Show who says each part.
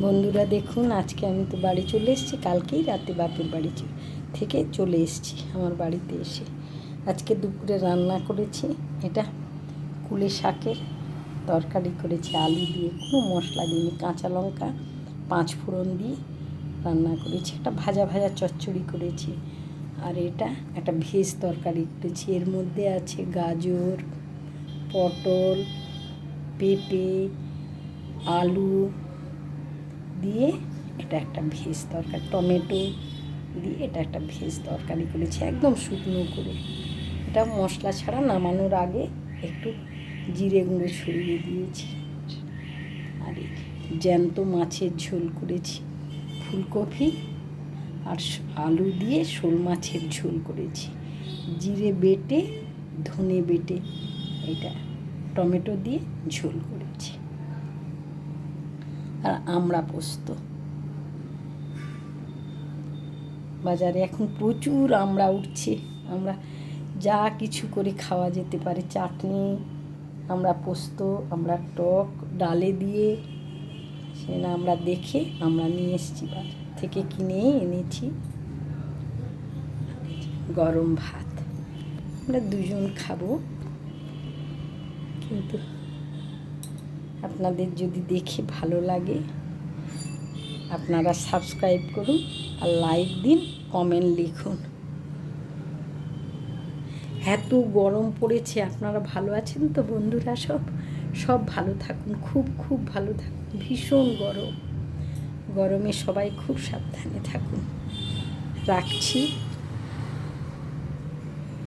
Speaker 1: বন্ধুরা দেখুন, আজকে আমি তো বাড়ি চলে এসেছি। কালকেই রাতে বাপের বাড়ি থেকে চলে এসেছি আমার বাড়িতে এসে। আজকে দুপুরে রান্না করেছি, এটা কুলে শাকের তরকারি করেছি আলু দিয়ে, কোনো মশলা দিইনি, কাঁচা লঙ্কা 5 ফোড়ন দিয়ে রান্না করেছি। একটা ভাজা ভাজা চচ্চড়ি করেছি, আর এটা একটা ভেজ তরকারি করেছি। এর মধ্যে আছে গাজর, পটল, পেঁপে, আলু দিয়ে এটা একটা ভেজ তরকারি, টমেটো দিয়ে এটা একটা ভেজ তরকারি করেছি একদম শুকনো করে। এটা মশলা ছাড়া নামানোর আগে একটু জিরে গুঁড়ো ছড়িয়ে দিয়েছি। আর জ্যান্ত মাছের ঝোল করেছি, ফুলকপি আর আলু দিয়ে শোল মাছের ঝোল করেছি, জিরে বেটে ধনে বেটে এটা টমেটো দিয়ে ঝোল করেছি। আর আমড়া পোস্ত, বাজারে এখন প্রচুর আমড়া উঠছে, আমরা যা কিছু করে খাওয়া যেতে পারে, চাটনি, আমড়া পোস্ত, আমরা টক ডালে দিয়ে, সে না আমরা দেখে আমরা নিয়ে এসেছি, বাজার থেকে কিনেই এনেছি। গরম ভাত আমরা দুজন খাবো, কিন্তু আপনাদের যদি দেখে ভালো লাগে আপনারা সাবস্ক্রাইব করুন আর লাইক দিন, কমেন্ট লিখুন। এত গরম পড়েছে, আপনারা ভালো আছেন তো বন্ধুরা? সব ভালো থাকুন, খুব ভালো থাকুন। ভীষণ গরমে সবাই খুব সাবধানে থাকুন। রাখছি।